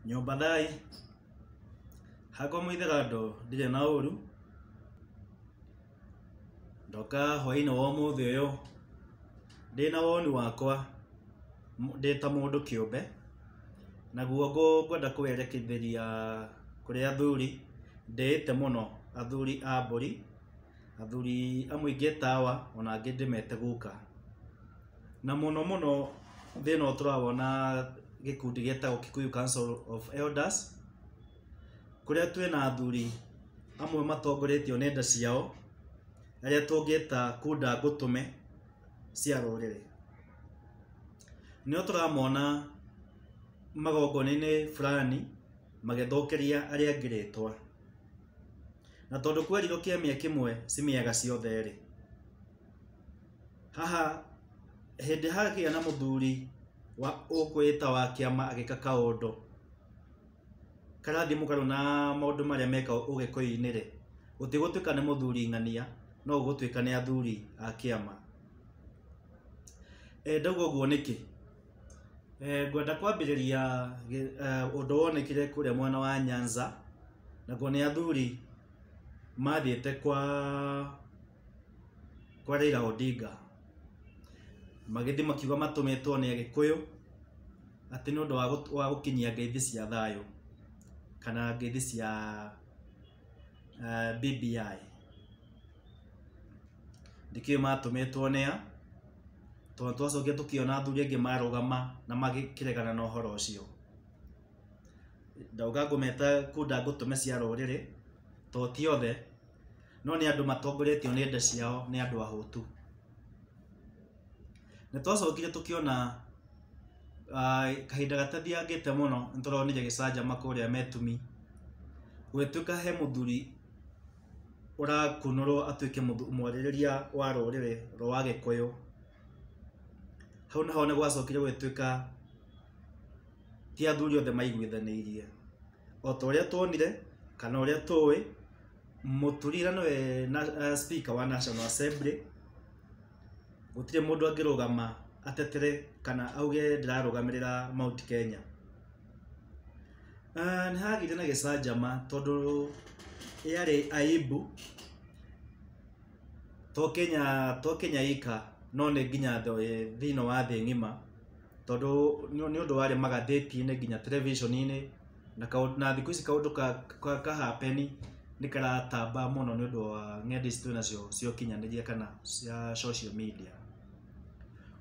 Nyumba thai hakwa mwitherando ndire na uru ndoka hwaini wa muthi uyu ndina woni wakwa ndita mundu kiumbe naguo ngwenda kuwereketheria kuri athuri ndite muno athuri a mburi athuri amwe ngetawa ona angi ndimete guka na muno thina turawona gikundi getagwo Kikuyu Council of Elders kuria twina athuri amwe matongoretio nenda ciao aria tungita kunda ngutume cia ruriri nio turamona magongona-ini fulani magithokeria aria ngiritwa na tondu kwerirwo kiamia kimwe cimiaga ciothe ri haha hindi hagia na muthuri wa ukwita wa kiama agika kaundu karathi mugaru na maundu maria meka ugikuyu-ini ri gutigutwika ni muthuri ng'ania no gutwika ni athuri a kiama ndauga uguo niki ngwenda kwambiriria undu wonekire kuria mwana wa Nyanza naguo ni athuri mathiete kwa Raila Odinga magithi makiuga matumetwo ni Agikuyu ati ni undu wa gukinyia ngeithi cia thayo kana ngeithi cia BBI ndikio matumetwo nia tondu twacokia tukiona athuri angi marugama na magikiregana na uhoro ucio ndauga ngumeta kunda ngutume cia ruriri to ti othe no ni andu matongoretio ni nda ciao ni andu ahutu ne twacokire tukiona kahinda gatathiangite muno nituronire gicanjama kuria Metumi gwituika he muthuri urakunurwo atwike mwaririria wa ruriri rwa Gikuyu hau naho ne gwacokire gwituika ti athuri othe maiguithaniirie o ta uria tuonire kana uria tuwi muturira nowe na speaker wa National Assembly gutire mundu angirugama atetere kana auge ndirarugamirira Mount Kenya ni hagire na gicanjama tondu yari aibu to Kenya ika no ne nginya thino wa thi ngima tondu ni undu wari magatheti-ini nginya television-ini na thiku ici kaundu ka hapeni ni karatamba muno ni undu wa ng'enda ici twinacio cio kinyaniria kana cia social media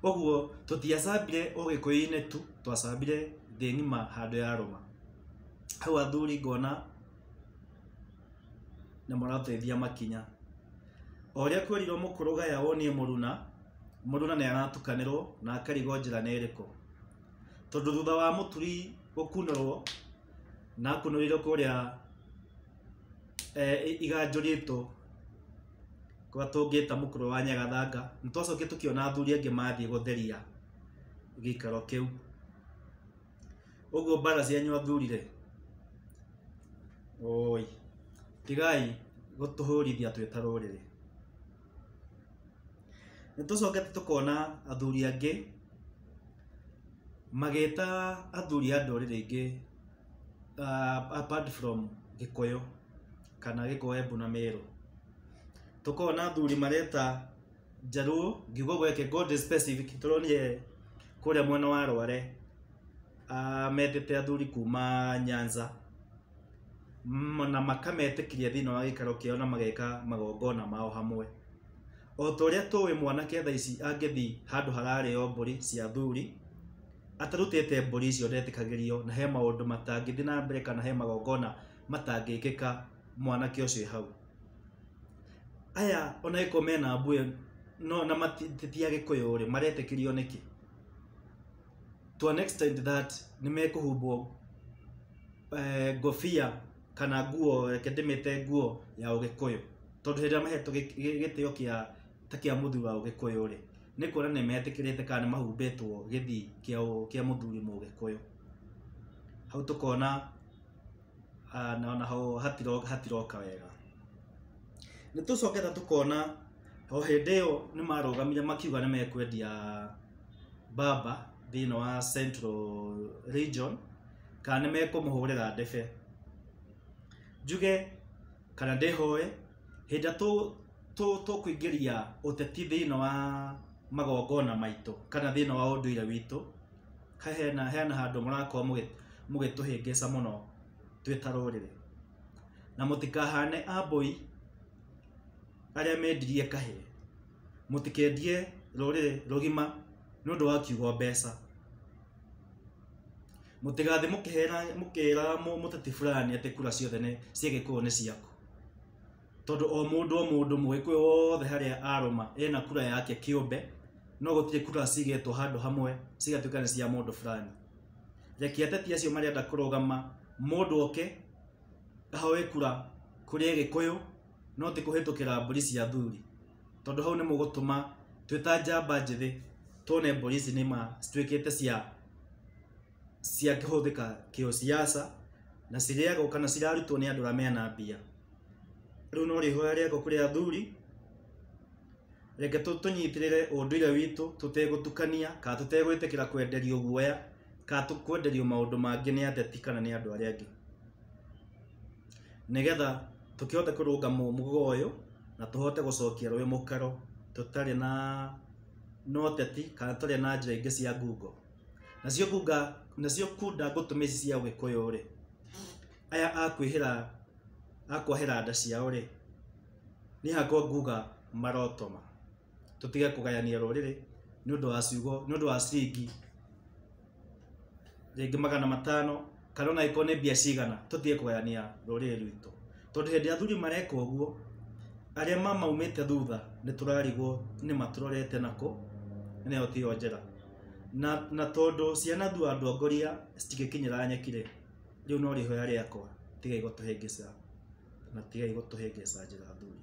oguo tutiacambire ugikuyu-ini tu twacambire thi ngima handu ya ruma hau athuri ngona na marateithia makinya oria kwerirwo mukurugaya wonie muruna ni aratukanirwo na akarigo njira ni iriku tondu thutha wa muturi gukunurwo na kunurirwo kuria iganjurito kwa tungita mukuru wa Nyagathanga nitwacokie tukiona athuri angi mathie gutheria gikaro kiu uguo bara cianyu athurire oi tigai gutuhurithia twita ruriri nitwacokete tukona athuri angi mageta athuri a nduriri ingi apart from Gikuyu kana Gikuyu Embu na Meru tukona athuri mareta Jaruo ngiuga gweke God specific turonire kuria mwena wa Rware metete athuri kuma Nyanza na makametekiria thina wa gikaro kiao na mageka magongona mao hamwe o toria tuwi mwanake tha ici angithi handu harareo mburi cia athuri atarutete mburi icio ndetikagirio na he maundu matangithi na mbere kana he magongona matangikika mwanake ucio hau aya ona iko mena mbuye no na matitiage Gikuyu ri maretekirio niki to an extent that ni mekuhumbwo ngofia kana nguo kedemete nguo ya Ugikuyu tondu hira maheto gitio kia muthuri wa Ugikuyu ri ni kuona ni metikirite kana mahumbetwo githi kia muthuri mu Ugikuyu hau tukona na ho hatiroka wega nitucoketa tukona ho hindi iyo ni marugamire makiuga ni mekwendia baba thina wa Central Region kana nimekumuhurira ndebe njuge kana ndihoe hinda tu kuingiria uteti thina wa magongona maitu kana thina wa unduire witu hena handu murakorwo mugituhingisa muno twita rurire na mutikahane aboi aria mendirie kahe mutikendie rurire rugima nundu wa kiugo mbeca mutigathi mukira muteti fulani ati kura ciothe ne ciegikuo ni ciaku tondu o mundu mwikwe wothe haria aruma ena kura yake kiumbe no gutire kura cigetwo handu hamwe cigatuika ni cia mundu fulani reke ateti acio marienda kurugama mundu oke ahoe kura kuri Gikuyu no ti kuhitukira mburi cia thuri tondu hau ni mugutuma twita njamba njithi tone mburi ici nima cituikite cia kihuthika kio siasa na ciriago kana cirarutwo ni andu aria mena mbia riu no rihoya riako kuri athuri reke tunyitirire unduire witu tutegutukania ka tutegwitikira kwenderio guoya ka tukwenderio maundu mangi ni ateti kana ni andu aria angi nigetha tukihote kurunga mugo uyu na tuhote gucokia rwi mukaro tutari na noteti kana tutari na njira ingi cia ngungo nacio kunda ngutumici cia Gikuyu ri aya akwahira nda ciao ri ni hako nguga marotoma tutige kugayania ruriri ni undu wa ciugo ni undu wa ciringi ringi 500 kana na ikone mbia cigana tutige kugayania ruriri rwitu tondu hindi athuri mareka uguo aria maumite thutha ni turarigwo ni maturorete nako ne otio njera na tondu ciana thu andu ongoria citigikinyira nyekire riu no rihoya riakwa tigai gutuhingisa na tigai gutuhingisa njira athuri